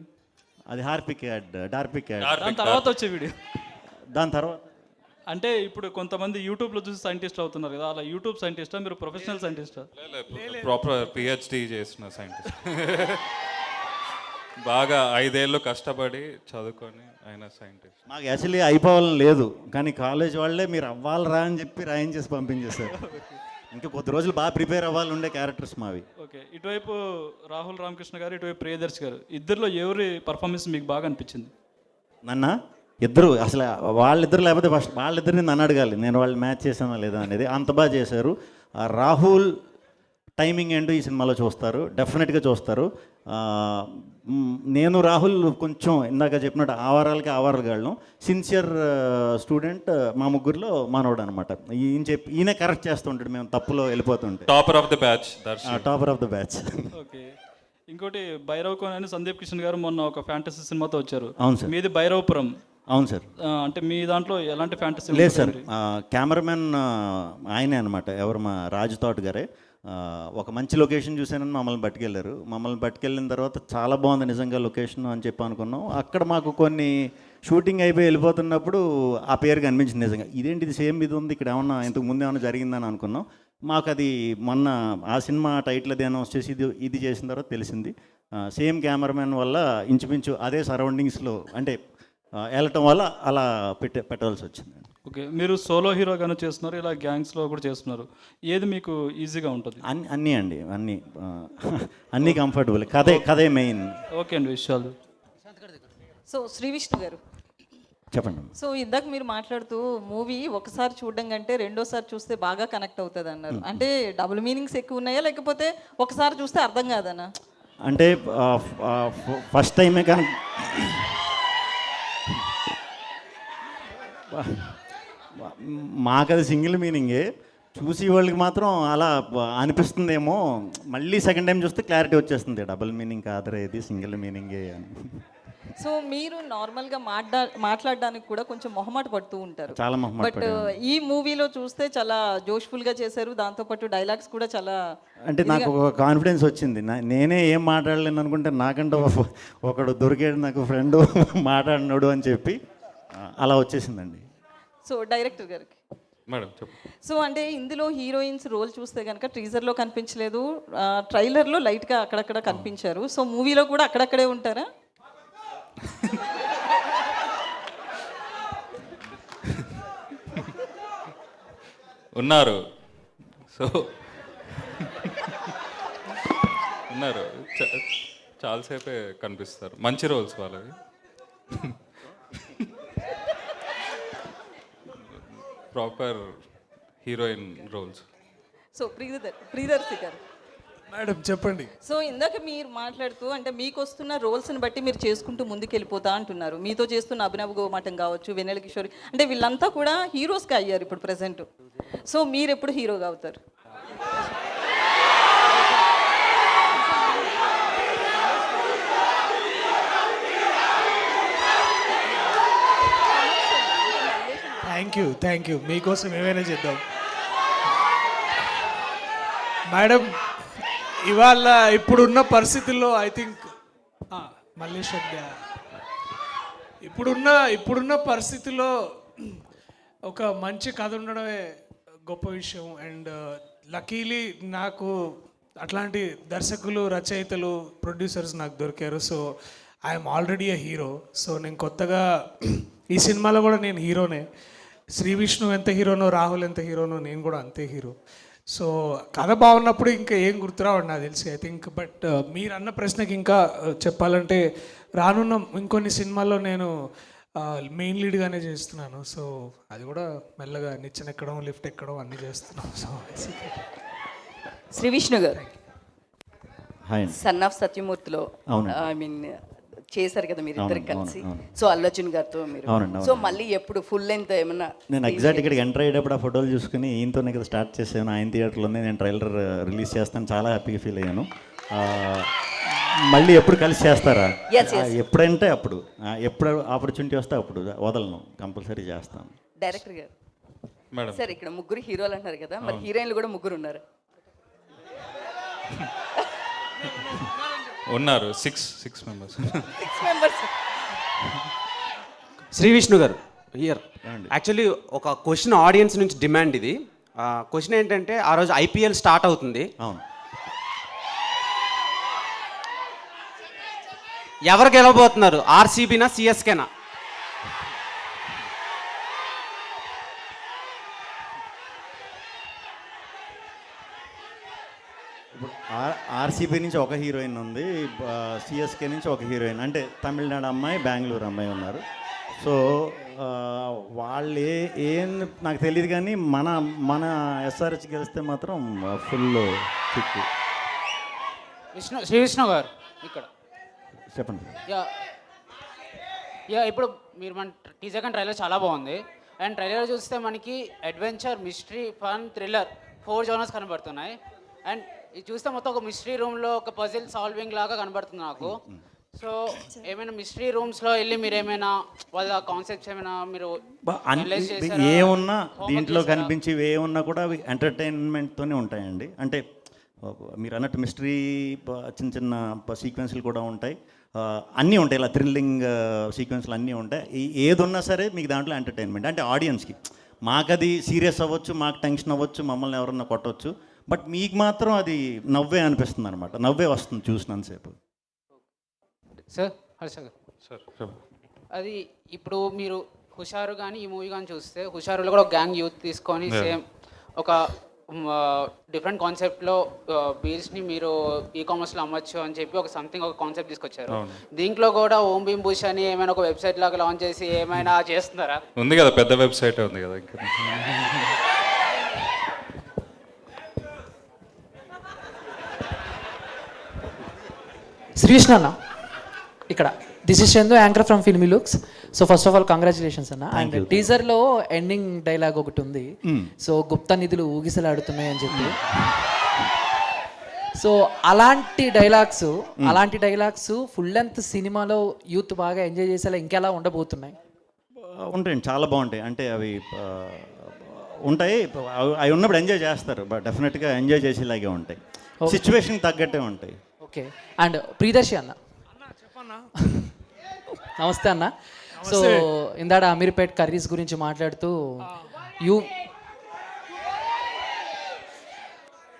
అది హార్పిక్ యాడ్, డార్పిక్ యాడ్. దాని తర్వాత వచ్చే వీడియో. దాని తర్వాత అంటే ఇప్పుడు కొంతమంది యూట్యూబ్లో చూసి సైంటిస్ట్ అవుతున్నారు కదా, అలా యూట్యూబ్ సైంటిస్టా మీరు ప్రొఫెషనల్ సైంటిస్టా? ప్రాపర్ PhD చేసిన సైంటిస్ట్. బాగా 5 ఏళ్ళు కష్టపడి చదువుకొని అయిన సైంటిస్ట్. మాకు యాక్చువల్లీ అయిపోవాలని లేదు, కానీ కాలేజ్ వాళ్ళే మీరు అవ్వాలరా అని చెప్పి రాయించేసి పంపించేశారు. ఇంకా కొద్ది రోజులు బాగా ప్రిపేర్ అవ్వాలి ఉండే క్యారెక్టర్స్ మావి. ఓకే. ఇటువైపు రాహుల్ రామకృష్ణ గారు, ఇటువైపు ప్రియదర్శి గారు, ఇద్దరిలో ఎవరి పర్ఫార్మెన్స్ మీకు బాగా అనిపించింది? నన్న ఇద్దరు అసలు వాళ్ళిద్దరు లేకపోతే ఫస్ట్ వాళ్ళిద్దరిని నన్ను అడగాలి, నేను వాళ్ళు మ్యాచ్ చేశానా లేదా అనేది. అంత బాగా చేశారు. రాహుల్ టైమింగ్ ఏంటో ఈ సినిమాలో చూస్తారు, డెఫినెట్గా చూస్తారు. నేను రాహుల్ కొంచెం ఇందాక చెప్పినట్టు ఆవారాలకి ఆవారాలు సిన్సియర్ స్టూడెంట్, మా ముగ్గురులో మనోడు అనమాట. ఈయనే కరెక్ట్ చేస్తుంటాడు మేము తప్పులో వెళ్ళిపోతుంటే. Topper of the batch. Topper of the batch. Okay. ఇంకోటి భైరవ్ కోన్ అని సందీప్ కిషన్ గారు మొన్న ఒక ఫ్యాంటసీ సినిమాతో వచ్చారు. అవును సార్. మీది భైరవపురం. అవును సార్. అంటే మీ దాంట్లో ఎలాంటి ఫ్యాంటసీ లేదు సార్, కెమెరామెన్ ఆయనే అనమాట, ఎవరు మా రాజు తోట గారే. ఒక మంచి లొకేషన్ చూసానని మమ్మల్ని పట్టుకెళ్ళారు. మమ్మల్ని పట్టుకెళ్ళిన తర్వాత చాలా బాగుంది నిజంగా లొకేషన్ అని చెప్పి అనుకున్నాం. అక్కడ మాకు కొన్ని షూటింగ్ అయిపోయి వెళ్ళిపోతున్నప్పుడు ఆ పేరు కనిపించింది. నిజంగా ఇదేంటి ఇది సేమ్ ఇది ఉంది ఇక్కడ, ఏమన్నా ఇంతకు ముందు ఏమన్నా జరిగిందని అనుకున్నాం. మాకు అది మొన్న ఆ సినిమా టైటిల్ అది అనౌన్స్ చేసి ఇది చేసిన తర్వాత తెలిసింది. సేమ్ కెమెరామెన్ వల్ల ఇంచుమించు అదే సరౌండింగ్స్లో అంటే వెళ్ళటం వల్ల అలా పెట్టవలసి వచ్చింది. ఓకే. మీరు సోలో హీరోగానే చేస్తున్నారు, ఇలా గ్యాంగ్స్లో కూడా చేస్తున్నారు. ఏది మీకు ఈజీగా ఉంటుంది? అన్నీ అండి, అన్నీ కంఫర్టబుల్. కథే మెయిన్. ఓకే అండి, విషయాలు. సో శ్రీ విష్ణు గారు చెప్పండి. సో ఇందాక మీరు మాట్లాడుతూ మూవీ ఒకసారి చూడడం కంటే రెండోసారి చూస్తే బాగా కనెక్ట్ అవుతుంది అన్నారు. అంటే డబుల్ మీనింగ్స్ ఎక్కువ ఉన్నాయా, లేకపోతే ఒకసారి చూస్తే అర్థం కాదనా? అంటే ఫస్ట్ టైమే కానీ మాకది సింగిల్ మీనింగే, చూసి వాళ్ళకి మాత్రం అలా అనిపిస్తుందేమో. మళ్ళీ సెకండ్ టైం చూస్తే క్లారిటీ వచ్చేస్తుంది, డబుల్ మీనింగ్ కాదురా ఇది సింగిల్ మీనింగే అని. సో మీరు నార్మల్గా మాట్లాడడానికి కూడా కొంచెం మొహమాట పడుతూ ఉంటారు. చాలా మొహమాట బట్ ఈ మూవీలో చూస్తే చాలా జోష్ఫుల్గా చేశారు. దాంతోపాటు డైలాగ్స్ కూడా చాలా, అంటే నాకు ఒక కాన్ఫిడెన్స్ వచ్చింది. నేనే ఏం మాట్లాడలేను అనుకుంటే నాకంటే ఒకడు దొరికాడు నాకు ఫ్రెండ్ మాట్లాడినాడు అని చెప్పి అలా వచ్చేసిందండి. సో డైరెక్టర్ గారికి మేడం చెప్పు. సో అంటే ఇందులో హీరోయిన్స్ రోల్ చూస్తే కనుక టీజర్లో కనిపించలేదు, ట్రైలర్లో లైట్గా అక్కడక్కడ కనిపించారు. సో మూవీలో కూడా అక్కడక్కడే ఉంటారా? ఉన్నారు. సో ఉన్నారు, చాలాసేపే కనిపిస్తారు. మంచి రోల్స్ వాళ్ళవి. Proper heroine roles. So Priyadarshi గారు మేడం చెప్పండి. సో ఇందాక మీరు మాట్లాడుతూ అంటే మీకు వస్తున్న రోల్స్ని బట్టి మీరు చేసుకుంటూ ముందుకు వెళ్ళిపోతా అంటున్నారు. మీతో చేస్తున్న అభినవ్ గోమాటం కావచ్చు, వెన్నెల కిషోర్, అంటే వీళ్ళంతా కూడా హీరోస్గా అయ్యారు ఇప్పుడు ప్రెసెంట్. సో మీరు ఎప్పుడు హీరోగా అవుతారు? Thank you. మీకోసం ఏమైనా చేద్దాం మేడం. ఇవాళ ఇప్పుడున్న పరిస్థితుల్లో ఐ థింక్ మల్లేశ్వర్ ఇప్పుడున్న పరిస్థితుల్లో ఒక మంచి కథ ఉండడమే గొప్ప విషయం. అండ్ లక్కీలీ నాకు అట్లాంటి దర్శకులు, రచయితలు, ప్రొడ్యూసర్స్ నాకు దొరికారు. So I'm already a hero. So నేను కొత్తగా ఈ సినిమాలో కూడా నేను హీరోనే. శ్రీ విష్ణు ఎంత హీరోనో, రాహుల్ ఎంత హీరోనో, నేను కూడా అంతే హీరో. సో కథ బాగున్నప్పుడు ఇంకా ఏం గుర్తురావండి నాకు తెలిసి ఐ థింక్. బట్ మీరు అన్న ప్రశ్నకి ఇంకా చెప్పాలంటే రానున్న ఇంకొన్ని సినిమాల్లో నేను మెయిన్ లీడ్గానే చేస్తున్నాను. సో అది కూడా మెల్లగా నిచ్చెన ఎక్కడం, లిఫ్ట్ ఎక్కడం అన్నీ చేస్తున్నాం. సో శ్రీ విష్ణు గారు హాయ్. సన్ ఆఫ్ సత్యమూర్తిలో ఐ మీన్ చేశారు కదా మీరు ఇద్దరు కలిసి. సో అల్లు అర్జున్ గారితో మీరు, సో మళ్ళీ ఎప్పుడు ఫుల్ లెంత్ ఏమన్నా? నేను ఎగ్జాక్ట్ ఇక్కడికి ఎంటర్ అయ్యేటప్పుడు ఆ ఫోటోలు చూసుకుని ఈయనతోనే కదా స్టార్ట్ చేశాను. ఆయన థియేటర్లో ఉంది, నేను ట్రైలర్ రిలీజ్ చేస్తాను, చాలా హ్యాపీగా ఫీల్ అయ్యాను. మళ్ళీ ఎప్పుడు కలిసి చేస్తారా? ఎప్పుడంటే అప్పుడు, ఎప్పుడు ఆపర్చునిటీ వస్తే అప్పుడు వదలను, కంపల్సరీ చేస్తాను. డైరెక్టర్ గారు మేడం సార్ ఇక్కడ ముగ్గురు హీరోలు అంటారు కదా, మరి హీరోయిన్లు కూడా ముగ్గురు ఉన్నారు? ఉన్నారు, సిక్స్ మెంబర్స్. శ్రీ విష్ణు గారు హియర్. యాక్చువల్లీ ఒక క్వశ్చన్ ఆడియన్స్ నుంచి డిమాండ్ ఇది. క్వశ్చన్ ఏంటంటే ఆ రోజు ఐపీఎల్ స్టార్ట్ అవుతుంది. అవును. ఎవరు గెలవబోతున్నారు, ఆర్సీబీనా సిఎస్కేనా? ఇప్పుడు ఆర్సీబీ నుంచి ఒక హీరోయిన్ ఉంది, సిఎస్కే నుంచి ఒక హీరోయిన్, అంటే తమిళనాడు అమ్మాయి, బెంగళూరు అమ్మాయి ఉన్నారు. సో వాళ్ళు ఏం నాకు తెలియదు, కానీ మన ఎస్ఆర్హెచ్ గెలిస్తే మాత్రం ఫుల్ కిక్. శ్రీ విష్ణు గారు ఇక్కడ చెప్పండి. యా ఇప్పుడు మీరు మన టీజర్ కానీ ట్రైలర్ చాలా బాగుంది. అండ్ ట్రైలర్ చూస్తే మనకి adventure, mystery, fun, thriller 4 genres కనబడుతున్నాయి. అండ్ ఇది చూస్తే మొత్తం ఒక మిస్టరీ రూమ్లో ఒక పజిల్ సాల్వింగ్ లాగా కనబడుతుంది నాకు. సో ఏమైనా మిస్టరీ రూమ్స్లో వెళ్ళి మీరు ఏమైనా వాళ్ళ కాన్సెప్ట్స్ ఏమైనా మీరు analyze చేశారా? ఏమున్నా Homework దీంట్లో చేశారా? కనిపించేవి ఏమున్నా కూడా అవి ఎంటర్టైన్మెంట్తోనే ఉంటాయండి. అంటే మీరు అన్నట్టు మిస్టరీ చిన్న చిన్న సీక్వెన్స్లు కూడా ఉంటాయి, అన్నీ ఉంటాయి, ఇలా థ్రిల్లింగ్ సీక్వెన్స్లు అన్నీ ఉంటాయి. ఏదున్నా సరే మీకు దాంట్లో ఎంటర్టైన్మెంట్. అంటే ఆడియన్స్కి మాకు అది సీరియస్ అవ్వచ్చు, మాకు టెన్షన్ అవ్వచ్చు, మమ్మల్ని ఎవరన్నా కొట్టవచ్చు, బట్ మీకు మాత్రం అది నవ్వే అనిపిస్తుంది అనమాట, నవ్వే వస్తుంది చూసినంతసేపు. సార్ హర్ష గారు, సార్ అది ఇప్పుడు మీరు హుషారు కానీ ఈ మూవీ కానీ చూస్తే, హుషారులో కూడా ఒక గ్యాంగ్ యూత్ తీసుకొని సేమ్ ఒక డిఫరెంట్ కాన్సెప్ట్లో బీల్స్ని మీరు కామర్స్లో అమ్మచ్చు అని చెప్పి ఒక సంథింగ్ ఒక కాన్సెప్ట్ తీసుకొచ్చారు. దీంట్లో కూడా ఓం భీమ్ బుష్ అని ఏమైనా ఒక వెబ్సైట్ లాగా లాంచ్ చేసి ఏమైనా చేస్తున్నారా? ఉంది కదా, పెద్ద వెబ్సైట్ ఉంది కదా. ఇంకా శ్రీకృష్ణ అన్న ఇక్కడ, this is Chandu, anchor from filmy looks. So first of all congratulations అన్న. అండ్ టీజర్లో ఎండింగ్ డైలాగ్ ఒకటి ఉంది, సో గుప్త నిధులు ఊగిసలాడుతున్నాయి అని చెప్పి. సో అలాంటి డైలాగ్స్ ఫుల్ లెంత్ సినిమాలో యూత్ బాగా ఎంజాయ్ చేసేలా ఇంకెలా ఉండబోతున్నాయి? ఉంటాయండి, చాలా బాగుంటాయి. అంటే అవి ఉంటాయి, అవి ఉన్నప్పుడు ఎంజాయ్ చేస్తారు, బట్ డెఫినెట్గా ఎంజాయ్ చేసేలాగే ఉంటాయి, సిచ్యువేషన్కి తగ్గట్టే ఉంటాయి. ఓకే. అండ్ ప్రియదర్శి అన్న, నమస్తే అన్న. సో ఇందాడ అమీర్పేట్ కర్రీస్ గురించి మాట్లాడుతూ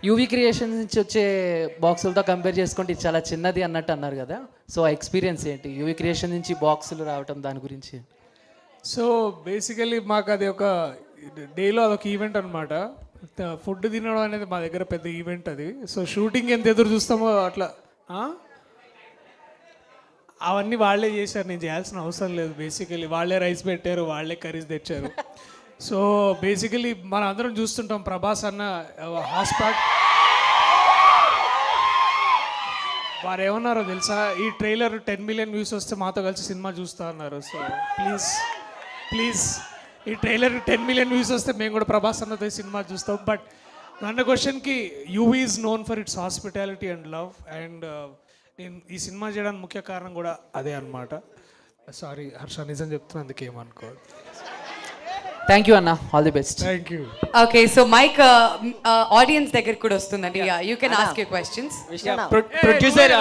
యూవీ క్రియేషన్స్ నుంచి వచ్చే బాక్సులతో కంపేర్ చేసుకుంటే ఇది చాలా చిన్నది అన్నట్టు అన్నారు కదా. సో ఆ ఎక్స్పీరియన్స్ ఏంటి, యూవీ క్రియేషన్ నుంచి బాక్సులు రావటం దాని గురించి? సో బేసికలీ మాకు అది ఒక డేలో అదొక ఈవెంట్ అనమాట. ఫుడ్ తినడం అనేది మా దగ్గర పెద్ద ఈవెంట్ అది. సో షూటింగ్ ఎంత ఎదురు చూస్తామో అట్లా అవన్నీ వాళ్ళే చేశారు, నేను చేయాల్సిన అవసరం లేదు. బేసికలీ వాళ్ళే రైస్ పెట్టారు, వాళ్ళే కర్రీస్ తెచ్చారు. సో బేసికలీ మనం అందరం చూస్తుంటాం, ప్రభాస్ అన్న హాస్పాట్ వారు ఏమన్నారో తెలుసా, ఈ ట్రైలర్ 10 million వ్యూస్ వస్తే మాతో కలిసి సినిమా చూస్తా అన్నారు. సో ప్లీజ్ ఈ ట్రైలర్ 10 million వ్యూస్ వస్తే మేము కూడా ప్రభాస్ అన్నతో సినిమా చూస్తాం. బట్ నన్న క్వశ్చన్కి UV is known for it's hospitality and love. And నేను ఈ సినిమా చేయడానికి ముఖ్య కారణం కూడా అదే అనమాట. సారీ హర్ష, నిజం చెప్తున్నా, అందుకేమనుకో. థ్యాంక్ యూ అన్న, all the best. Thank you. Okay, so mike audience దగ్గర కూడా వస్తుందండి. You can ask you questions. Producer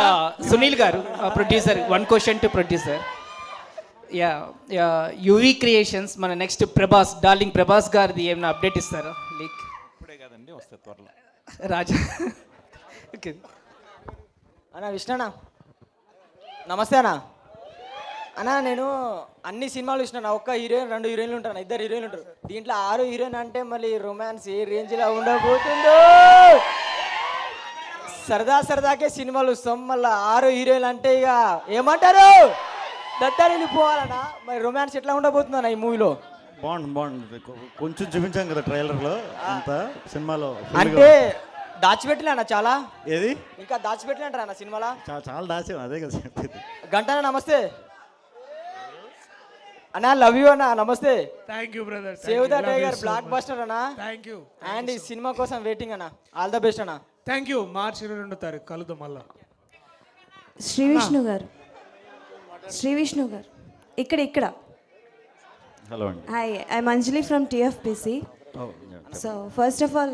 Sunil గారు, producer, 1 question to producer. UV Creations మన నెక్స్ట్ ప్రభాస్, డార్లింగ్ ప్రభాస్ గారిది ఏమైనా అప్డేట్ ఇస్తారా? లైక్ ఇప్పుడే కదండి, వస్తే త్వరలో. రాజా ఓకే అన్నా విష్ణనా, నమస్తే అన్నా. అన్నా నేను అన్ని సినిమాలు చూసినా, ఒక్క హీరోయిన్ 2 హీరోయిన్లు ఉంటాను, 2 హీరోయిన్లు ఉంటారు. దీంట్లో 6 హీరోయిన్ అంటే మళ్ళీ రొమాన్స్ ఏ రేంజ్లో ఉండబోతుందో. సరదాకే సినిమాలు వస్తాం, మళ్ళీ 6 హీరోయిన్లు అంటే ఇక ఏమంటారు, దత్తాలు వెళ్ళిపోవాలన్నా. మరి రొమాన్స్ ఎట్లా ఉండబోతుందన్నా ఈ మూవీలో? బాగుంది, కొంచెం చూపించాం కదా ట్రైలర్లో, అంత సినిమాలో అంటే దాచిపెట్టలేనా చాలా? ఏది ఇంకా దాచిపెట్టలేంటారా అన్న సినిమాలో? చాలా దాచాం, అదే కదా చెప్పేది. గంటనా నమస్తే అన్నా, లవ్ యూ అన్నా, నమస్తే. Thank you brother. Save the tiger blockbuster అన్నా. Thank you. అండ్ ఈ సినిమా కోసం వెయిటింగ్ అన్నా, ఆల్ ద బెస్ట్ అన్నా. Thank you. మార్చి 22వ తారీఖు కలుద్దాం మళ్ళా. శ్రీ విష్ణు గారు ఇక్కడ. హలో అండి. Hi, I'm Anjali from TFPC. So first of all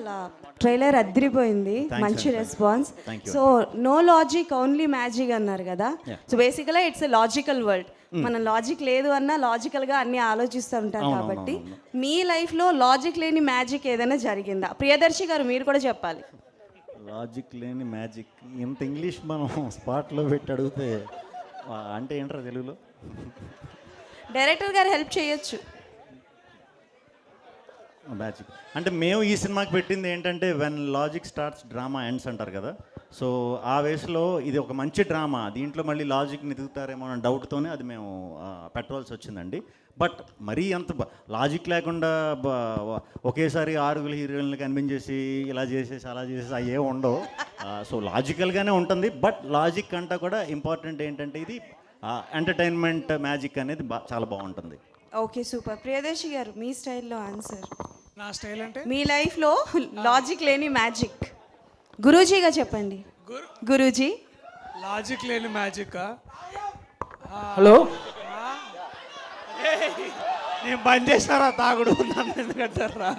trailer అదిరిపోయింది, మంచి response. So no logic only magic అన్నారు కదా. సో బేసికల్గా ఇట్స్ ఎ లాజికల్ వరల్డ్. మనం లాజిక్ లేదు అన్నా లాజికల్గా అన్ని ఆలోచిస్తూ ఉంటాం కాబట్టి మీ లైఫ్లో లాజిక్ లేని మ్యాజిక్ ఏదైనా జరిగిందా? ప్రియదర్శి గారు మీరు కూడా చెప్పాలి. లాజిక్ లేని మ్యాజిక్, ఇంత ఇంగ్లీష్ మనం స్పాట్లో పెట్టి అడిగితే అంటే ఏంటారా తెలుగులో? డైరెక్టర్ గారు హెల్ప్ చేయొచ్చు. మ్యాజిక్ అంటే మేము ఈ సినిమాకి పెట్టింది ఏంటంటే when logic starts drama ends అంటారు కదా. సో ఆ వేస్లో ఇది ఒక మంచి డ్రామా, దీంట్లో మళ్ళీ లాజిక్ని ఎదుగుతారేమో అన్న డౌట్తోనే అది మేము పెట్టవలసి వచ్చిందండి. బట్ మరీ అంత లాజిక్ లేకుండా ఒకేసారి 6 హీరోయిన్లు కనిపించేసి ఇలా చేసేసి అలా చేసేసి అవి ఏమి ఉండవు. సో లాజికల్గానే ఉంటుంది. బట్ లాజిక్ అంతా కూడా ఇంపార్టెంట్ ఏంటంటే ఇది ఎంటర్టైన్మెంట్ మ్యాజిక్ అనేది చాలా బాగుంటుంది. Okay super. ప్రియదర్శి గారు మీ స్టైల్లో ఆన్సర్. నా స్టైల్ అంటే మీ లైఫ్లో లాజిక్ లేని మ్యాజిక్ గురూజీగా చెప్పండి. గురూజీ లాజిక్ లేని మ్యాజిక్. హలో, నేను బంద్ చేసినారా తాగుడు నన్ను ఎందుకంటారా?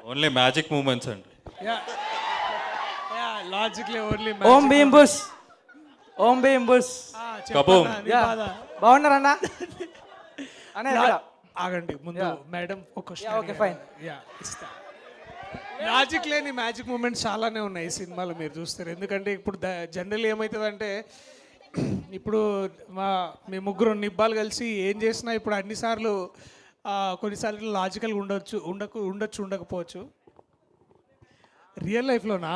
ఓన్లీ మ్యాజిక్ మూమెంట్స్ అండి. లాజిక్ లే ఓన్లీ ఓం భీమ్ బుస్, ఓం భీమ్ బుస్. కబూమ్. బాగున్నారన్నా? అనే ఆగండి ముందు మేడం ఒక ఓకే ఫైన్. ఇస్తా. లాజిక్ లేని మ్యాజిక్ మూమెంట్స్ చాలానే ఉన్నాయి ఈ సినిమాలో మీరు చూస్తారు. ఎందుకంటే ఇప్పుడు జనరల్ ఏమవుతుందంటే ఇప్పుడు మీ ముగ్గురు నిబ్బాలు కలిసి ఏం చేసినా ఇప్పుడు అన్నిసార్లు కొన్నిసార్లు లాజికల్గా ఉండకపోవచ్చు. రియల్ లైఫ్లోనా?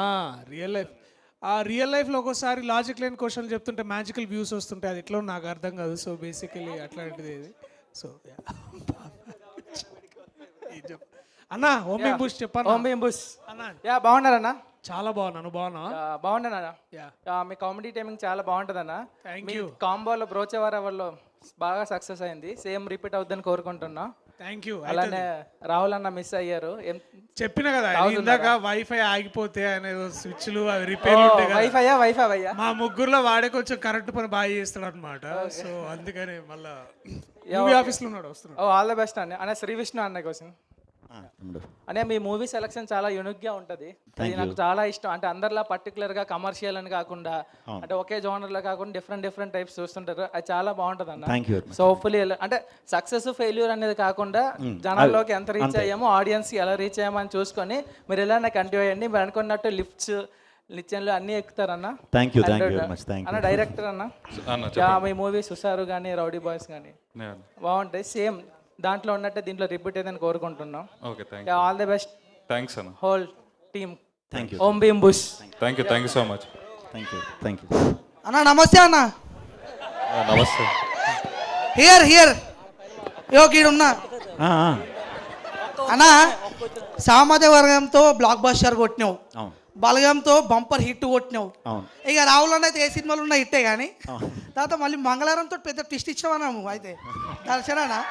రియల్ లైఫ్లో ఒక్కోసారి లాజిక్ లేని క్వశ్చన్లు చెప్తుంటే మ్యాజికల్ వ్యూస్ వస్తుంటాయి. అది ఎట్లా నాకు అర్థం కాదు. సో బేసికలీ అట్లాంటిది ఇది. సో అన్నా ఓం భీమ్ బుష్ చెప్పాను. ఓం భీమ్ బుష్ అన్నా. బాగున్నారన్నా? చాలా బాగున్నాను. బాగున్నా? బాగున్నానా? మీ కామెడీ టైమింగ్ చాలా బాగుంటుందన్నా. Thank you. కాంబోలో బ్రోచేవార వాళ్ళు బాగా సక్సెస్ అయింది. సేమ్ రిపీట్ అవుతుందని కోరుకుంటున్నా. Thank you. అలానే రాహుల్ అన్న మిస్ అయ్యారు. చెప్పిన కదా ఇందాక వైఫై ఆగిపోతే అనేది స్విచ్లు అవి రిపేర్లు ఉంటాయి కదా. వైఫై మా ముగ్గురులో వాడే కొంచెం కరెంట్ పని బాగా చేస్తాడు అనమాట. సో అందుకని మళ్ళీ ఆఫీస్లో ఉన్నాడు, వస్తున్నాడు. ఆల్ ద బెస్ట్ అన్న శ్రీ విష్ణు అన్న కోసం. అనే మీ మూవీ సెలక్షన్ చాలా యూనిక్గా ఉంటుంది. అది నాకు చాలా ఇష్టం. అంటే అందరిలా పర్టికులర్గా కమర్షియల్ అని కాకుండా అంటే ఒకే జోనర్లో కాకుండా డిఫరెంట్ టైప్స్ చూస్తుంటారు. అది చాలా బాగుంటుంది అన్న. సో హోప్ఫుల్లీ అంటే సక్సెస్ ఫెయిల్యూర్ అనేది కాకుండా జనాల్లోకి ఎంత రీచ్ అయ్యామో, ఆడియన్స్ ఎలా రీచ్ అయ్యామో అని చూసుకొని మీరు ఎలా కంటిన్యూ అయ్యండి. మీరు అనుకున్నట్టు లిఫ్ట్స్ నిత్యంలో అన్నీ ఎక్కుతారన్న. అన్న డైరెక్టర్ అన్న మీ మూవీ చూసారు కానీ రౌడీ బాయ్స్ కానీ బాగుంటాయి. సేమ్ దాంట్లో ఉన్నట్టే దీంట్లో రిపీట్ అయ్యిందని కోరుకుంటున్నాం. Okay, all the best. Thanks అన్న. Whole team. Thank you. Om Bheem Bush. Thank you so much. Thank you అన్న. నమస్తే అన్న. నమస్తే. హియర్ యోగీడున్నా అన్న. సామాజిక వర్గంతో బ్లాక్ బస్టర్ కొట్టినావు, బలగంతో బంపర్ హిట్ కొట్టినావు. ఇక రాహుల్ అన్న అయితే ఏ సినిమాలు ఉన్నా హిట్టే కానీ తర్వాత మళ్ళీ మంగళవారంతో పెద్ద ట్విస్ట్ ఇచ్చామన్నాము. అయితే దర్శనా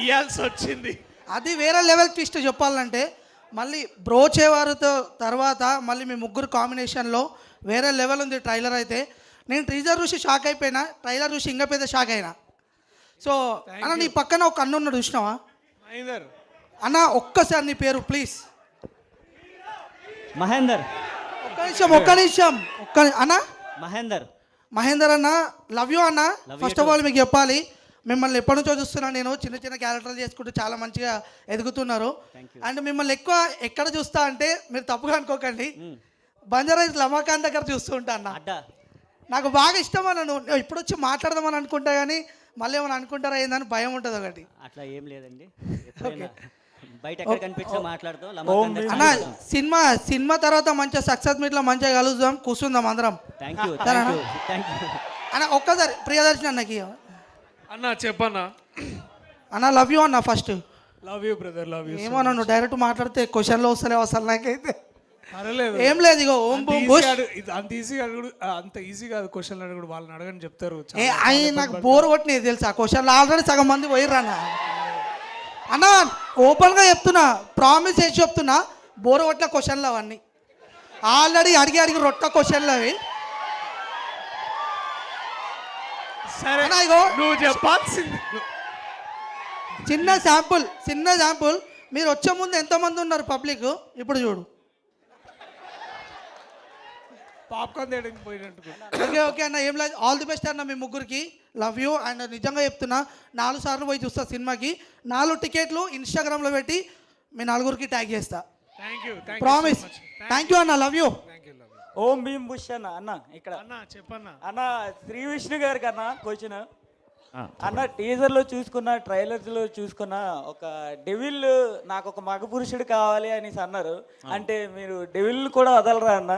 ఇయ్యాల్సి వచ్చింది. అది వేరే లెవెల్ ట్విస్ట్ చెప్పాలంటే. మళ్ళీ బ్రోచేవారితో తర్వాత మళ్ళీ మీ ముగ్గురు కాంబినేషన్లో వేరే లెవెల్ ఉంది ట్రైలర్ అయితే. నేను టీజర్ చూసి షాక్ అయిపోయినా, ట్రైలర్ చూసి ఇంకా పెద్ద షాక్ అయినా. సో అన్న నీ పక్కన ఒక అన్న ఉన్నాడు చూసినావా అన్న? ఒక్కసారి నీ పేరు ప్లీజ్. మహేందర్. ఒక్క నిమిషం అన్న. మహేందర్ అన్న లవ్ యూ అన్న. ఫస్ట్ ఆఫ్ ఆల్ మీకు చెప్పాలి, మిమ్మల్ని ఎప్పటి నుంచో చూస్తున్నాను నేను. చిన్న క్యారెక్టర్లు చేసుకుంటూ చాలా మంచిగా ఎదుగుతున్నారు. అండ్ మిమ్మల్ని ఎక్కువ ఎక్కడ చూస్తా అంటే మీరు తప్పుగా అనుకోకండి, బంజారాస్ లమాకాన్ దగ్గర చూస్తూ ఉంటా అన్న. నాకు బాగా ఇష్టం అన్న. నువ్వు ఇప్పుడు వచ్చి మాట్లాడదామని అనుకుంటా కానీ మళ్ళీ ఏమైనా అనుకుంటారా ఏందని భయం ఉంటుంది ఒకటి. అట్లా ఏం లేదండి, బయట ఎక్కడ కనిపించా మాట్లాడతాం. అన్న సినిమా తర్వాత మంచిగా సక్సెస్ మీట్లో మంచిగా కలుద్దాం, కూర్చుందాం అందరం. అన్న ఒక్కసారి ప్రియదర్శిని అన్నకి అన్న చెప్పన్నా. అన్న లవ్ యూ అన్న. First love you brother. Love you. ఏమో నువ్వు డైరెక్ట్ మాట్లాడితే క్వశ్చన్లో వస్తలేవు అసలు నాకైతే. పర్లేదు, ఏం లేదు. ఇగో ఓం బూమ్ బుష్ అంత ఈజీ కాదు క్వశ్చన్లు అడుగుడు. వాళ్ళని అడగని చెప్తారు. నాకు బోర్ కొట్టినది తెలుసా క్వశ్చన్లు. ఆల్రెడీ సగం మంది పోయిర్రన్న. అన్న ఓపెన్గా చెప్తున్నా, ప్రామిస్ చేసి చెప్తున్నా, బోర్ కొట్టిన క్వశ్చన్లు అవన్నీ ఆల్రెడీ అడిగి రొట్ట క్వశ్చన్లు అవి. సరే నువ్వు చెప్పాల్సింది. చిన్న శాంపుల్. మీరు వచ్చే ముందు ఎంతమంది ఉన్నారు పబ్లిక్, ఇప్పుడు చూడు. పాప్కార్న్ తేడానికి పోయినట్టు. ఓకే అన్న, ఏం లేదు. ఆల్ ది బెస్ట్ అన్న మీ ముగ్గురికి. Love you. అండ్ నిజంగా చెప్తున్నా 4 సార్లు పోయి చూస్తా సినిమాకి. 4 టికెట్లు ఇన్స్టాగ్రామ్లో పెట్టి మీ 4గురికి ట్యాగ్ చేస్తా. ప్రామిస్. థ్యాంక్ యూ అన్న. Love you. ఓం భీమ్ బుష్ అన్న. అన్న ఇక్కడ అన్న చెప్పన్నా. అన్న శ్రీ విష్ణు గారికి అన్న క్వశ్చన్. అన్న టీజర్లో చూసుకున్న ట్రైలర్స్లో చూసుకున్న ఒక డెవిల్ నాకు ఒక మగ పురుషుడు కావాలి అనేసి అన్నారు. అంటే మీరు డెవిల్ కూడా వదలరా అన్న?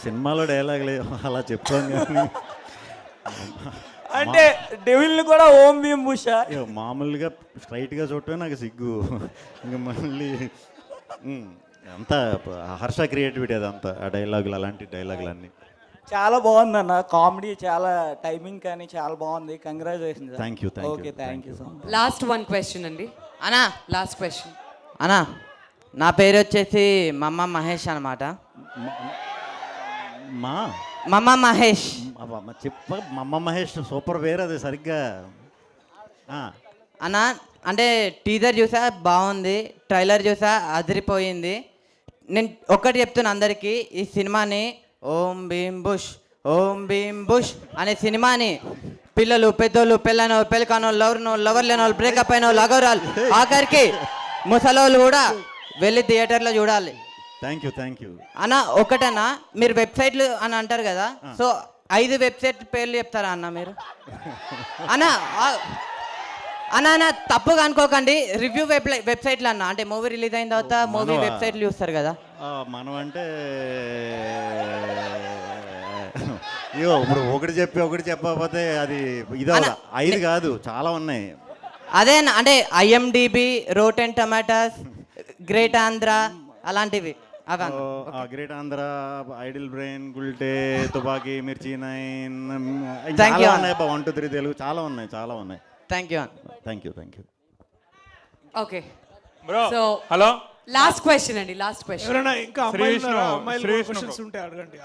సినిమాలో డైలాగులు అలా చెప్తాను కానీ అంటే డెవిల్ని కూడా ఓం భీమ్ బుష మామూలుగా స్ట్రైట్గా చూడటమే నాకు సిగ్గు. ఇంకా మళ్ళీ అంతా హర్ష క్రియేటివిటీ అదంతా, ఆ డైలాగులు అలాంటి డైలాగులు అన్నీ. చాలా బాగుందన్న, కామెడీ చాలా, టైమింగ్ కానీ చాలా బాగుంది. Congratulation. Thank you, thank okay, thank you so much. Last one question అండి. అన్నా లాస్ట్ క్వశ్చన్. అన్నా నా పేరు వచ్చేసి మమ్మ మహేష్ అనమాట. మమ్మ మహేష్. మమ్మ మహేష్ సూపర్ పేరు అది. సరిగ్గా అన్నా అంటే టీజర్ చూసా బాగుంది, ట్రైలర్ చూసా అదిరిపోయింది. నేను ఒక్కటి చెప్తున్నా అందరికీ, ఈ సినిమాని ఓం భీమ్ బుష్ ఓం భీమ్ బుష్ అనే సినిమాని పిల్లలు, పెద్దోళ్ళు, పెళ్ళైన పెళ్ళికానో, లవర్ లేని వాళ్ళు, బ్రేకప్ అయిన వాళ్ళు, అగౌరాలు, ఆఖరికి ముసలోళ్ళు కూడా వెళ్ళి థియేటర్లో చూడాలి. థ్యాంక్ యూ, థ్యాంక్ యూ అన్న. ఒకటన్నా మీరు వెబ్సైట్లు అని అంటారు కదా, సో 5 వెబ్సైట్ పేర్లు చెప్తారా అన్న మీరు? అన్న అన్న తప్పుగా అనుకోకండి, రివ్యూ వెబ్సైట్లు అన్న, అంటే మూవీ రిలీజ్ అయిన తర్వాత మూవీ వెబ్సైట్లు చూస్తారు కదా. మనం అంటే అయ్యో ఇప్పుడు ఒకటి చెప్పకపోతే అది ఇది 5 కాదు, చాలా ఉన్నాయి. అదే అన్న, అంటే IMDb, Rotten Tomatoes, Great Andhra అలాంటివి. Great Andhra, Idlebrain, Gulte, Tupaki, Mirchi 9, 1 2 3 Telugu, చాలా ఉన్నాయి, చాలా ఉన్నాయి. Thank you, thank you, thank you. Okay bro, so hello, last question అండి. Last question. ఎవరైనా ఇంకా అమ్మాయిలు క్వశ్చన్స్ ఉంటే అడగండి.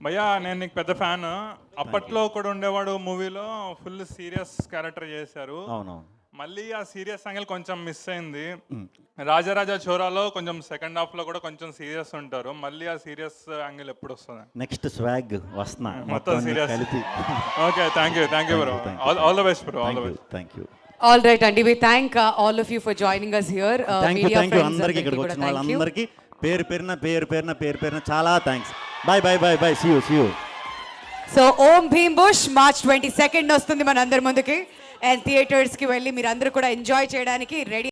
భయ్యా నేను నీకు పెద్ద ఫ్యాన్. అప్పట్లో కూడా ఉండేవాడు మూవీలో ఫుల్ సీరియస్ క్యారెక్టర్ చేశారు. అవునవును. మళ్ళీ ఆ సీరియస్ యాంగిల్ కొంచెం మిస్ అయింది. రాజారాజా చోరాలో కొంచెం సెకండ్ హాఫ్ లో కూడా కొంచెం సీరియస్ ఉంటారు. మళ్ళీ ఆ సీరియస్ యాంగిల్ ఎప్పుడు వస్తుంది? నెక్స్ట్ స్వాగ్ వస్తున్నా మొత్తం సీరియస్ కలిపి. Okay, thank you bro. All the best bro. All the best. Thank you. All right అండి, we thank all of you for joining us here. Thank you అందరికి, ఇక్కడికి వచ్చిన వాళ్ళందరికీ పేరు పేరున చాలా thanks. Bye. See you. So Om Bheem Bush March 22 వస్తుంది మన అందరి ముందుకి, అండ్ థియేటర్స్కి వెళ్ళి మీరు అందరూ కూడా ఎంజాయ్ చేయడానికి రెడీ.